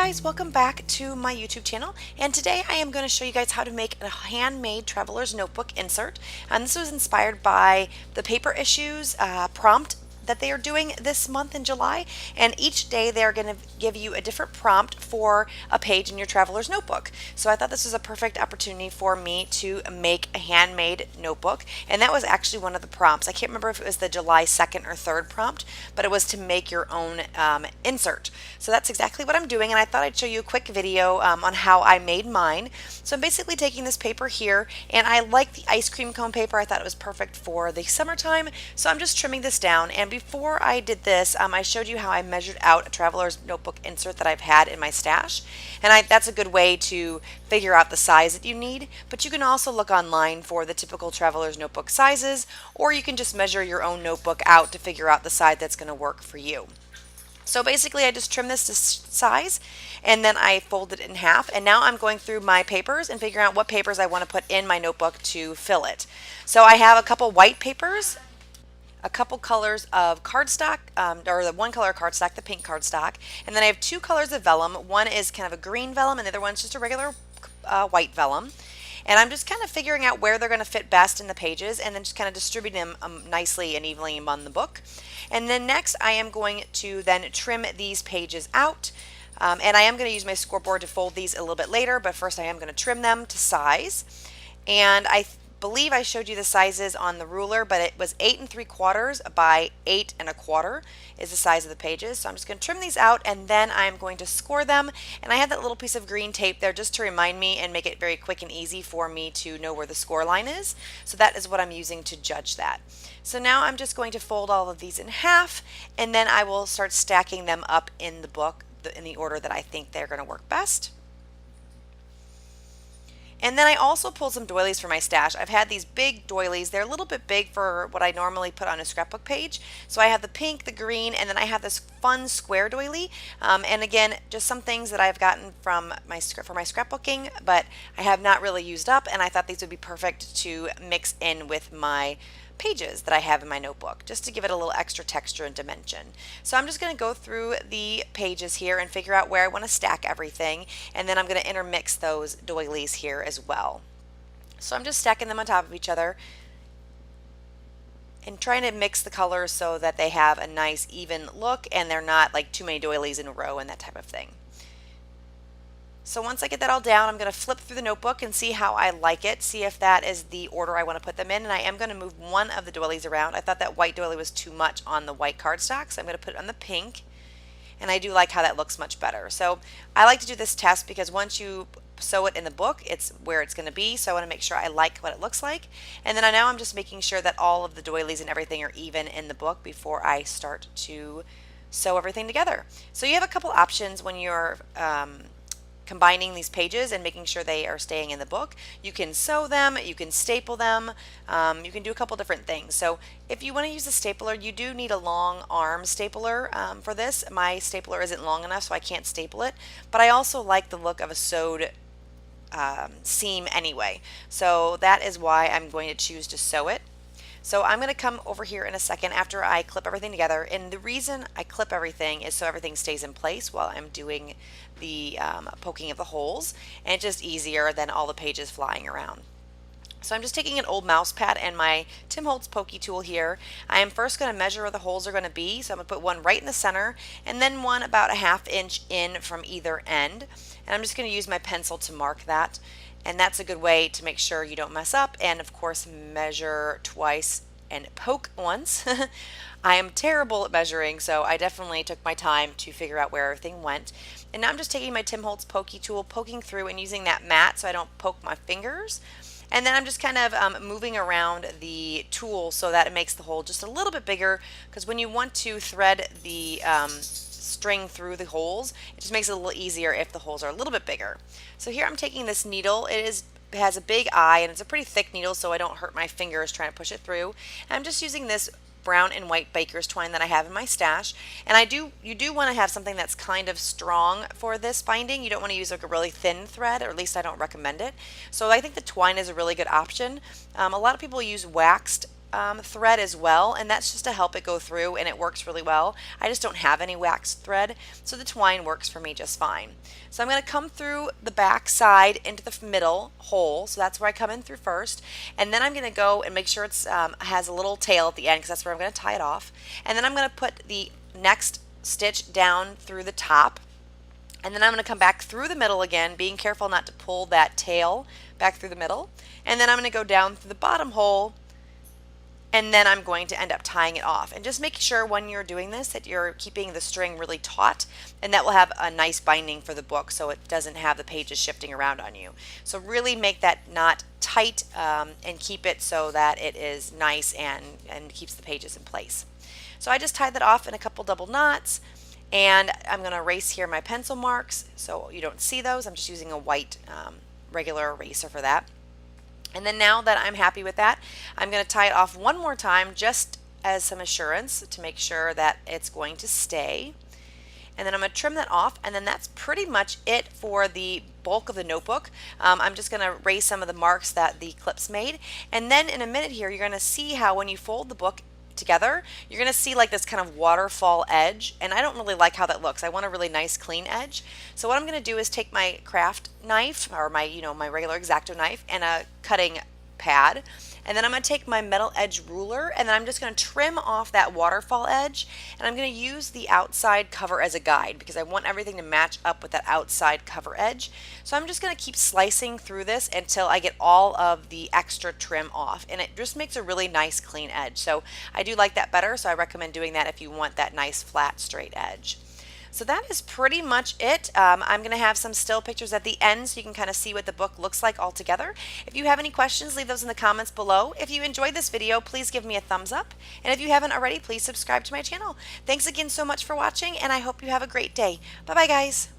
guys, welcome back to my YouTube channel, and today I am going to show you guys how to make a handmade traveler's notebook insert. And this was inspired by the paper issues prompt that they are doing this month in July, and each day they are going to give you a different prompt for a page in your traveler's notebook. So I thought this was a perfect opportunity for me to make a handmade notebook, and that was actually one of the prompts. I can't remember if it was the July 2nd or 3rd prompt, but it was to make your own insert. So that's exactly what I'm doing, and I thought I'd show you a quick video on how I made mine. So I'm basically taking this paper here, and I like the ice cream cone paper. I thought it was perfect for the summertime, so I'm just trimming this down. And before I did this, I showed you how I measured out a traveler's notebook insert that I've had in my stash, and that's a good way to figure out the size that you need. But you can also look online for the typical traveler's notebook sizes, or you can just measure your own notebook out to figure out the size that's going to work for you. So basically I just trim this to size, and then I fold it in half, and now I'm going through my papers and figuring out what papers I want to put in my notebook to fill it. So I have a couple white papers, a couple colors of cardstock, or the one color cardstock, the pink cardstock, and then I have two colors of vellum. One is kind of a green vellum, and the other one's just a regular white vellum. And I'm just kind of figuring out where they're going to fit best in the pages, and then just kind of distributing them nicely and evenly among the book. And then next I am going to then trim these pages out. And I am going to use my scoreboard to fold these a little bit later, but first I am going to trim them to size. And I believe I showed you the sizes on the ruler, but it was 8 3/4 by 8 1/4 is the size of the pages. So I'm just going to trim these out, and then I'm going to score them. And I have that little piece of green tape there just to remind me and make it very quick and easy for me to know where the score line is. So that is what I'm using to judge that. So now I'm just going to fold all of these in half, and then I will start stacking them up in the book in the order that I think they're going to work best. And then I also pulled some doilies from my stash. I've had these big doilies. They're a little bit big for what I normally put on a scrapbook page. So I have the pink, the green, and then I have this fun square doily. And again, just some things that I've gotten from my scrapbooking, but I have not really used up, and I thought these would be perfect to mix in with my pages that I have in my notebook, just to give it a little extra texture and dimension. So I'm just going to go through the pages here and figure out where I want to stack everything, and then I'm going to intermix those doilies here as well. So I'm just stacking them on top of each other and trying to mix the colors so that they have a nice even look and they're not like too many doilies in a row and that type of thing. So once I get that all down, I'm going to flip through the notebook and see how I like it, see if that is the order I want to put them in, and I am going to move one of the doilies around. I thought that white doily was too much on the white cardstock, so I'm going to put it on the pink, and I do like how that looks much better. So I like to do this test because once you sew it in the book, it's where it's going to be, so I want to make sure I like what it looks like. And then now I'm just making sure that all of the doilies and everything are even in the book before I start to sew everything together. So you have a couple options when you're combining these pages and making sure they are staying in the book. You can sew them, you can staple them, you can do a couple different things. So if you want to use a stapler, you do need a long arm stapler for this. My stapler isn't long enough, so I can't staple it, but I also like the look of a sewed seam anyway. So that is why I'm going to choose to sew it. So I'm going to come over here in a second after I clip everything together, and the reason I clip everything is so everything stays in place while I'm doing the poking of the holes, and it's just easier than all the pages flying around. So I'm just taking an old mouse pad and my Tim Holtz pokey tool here. I am first going to measure where the holes are going to be, so I'm going to put one right in the center and then one about a 1/2 inch in from either end, and I'm just going to use my pencil to mark that. And that's a good way to make sure you don't mess up, and of course measure twice and poke once. I am terrible at measuring, so I definitely took my time to figure out where everything went. And now I'm just taking my Tim Holtz pokey tool, poking through and using that mat so I don't poke my fingers. And then I'm just kind of moving around the tool so that it makes the hole just a little bit bigger, because when you want to thread the string through the holes, it just makes it a little easier if the holes are a little bit bigger. So here I'm taking this needle. It has a big eye, and it's a pretty thick needle, so I don't hurt my fingers trying to push it through. And I'm just using this brown and white baker's twine that I have in my stash, and you do want to have something that's kind of strong for this binding. You don't want to use like a really thin thread, or at least I don't recommend it. So I think the twine is a really good option. A lot of people use waxed thread as well, and that's just to help it go through, and it works really well. I just don't have any waxed thread, so the twine works for me just fine. So I'm going to come through the back side into the middle hole, so that's where I come in through first, and then I'm going to go and make sure it's has a little tail at the end because that's where I'm going to tie it off, and then I'm going to put the next stitch down through the top, and then I'm going to come back through the middle again, being careful not to pull that tail back through the middle, and then I'm going to go down through the bottom hole, and then I'm going to end up tying it off. And just make sure when you're doing this that you're keeping the string really taut, and that will have a nice binding for the book so it doesn't have the pages shifting around on you. So really make that knot tight and keep it so that it is nice and keeps the pages in place. So I just tied that off in a couple double knots, and I'm going to erase here my pencil marks so you don't see those. I'm just using a white regular eraser for that. And then now that I'm happy with that, I'm going to tie it off one more time just as some assurance to make sure that it's going to stay. And then I'm going to trim that off, and then that's pretty much it for the bulk of the notebook. I'm just going to erase some of the marks that the clips made, and then in a minute here you're going to see how when you fold the book together, you're going to see like this kind of waterfall edge, and I don't really like how that looks. I want a really nice clean edge. So what I'm going to do is take my craft knife, or my my regular X-Acto knife, and a cutting pad, and then I'm going to take my metal edge ruler, and then I'm just going to trim off that waterfall edge, and I'm going to use the outside cover as a guide because I want everything to match up with that outside cover edge. So I'm just going to keep slicing through this until I get all of the extra trim off, and it just makes a really nice clean edge. So I do like that better, so I recommend doing that if you want that nice flat straight edge. So that is pretty much it. I'm going to have some still pictures at the end so you can kind of see what the book looks like all together. If you have any questions, leave those in the comments below. If you enjoyed this video, please give me a thumbs up. And if you haven't already, please subscribe to my channel. Thanks again so much for watching, and I hope you have a great day. Bye-bye, guys.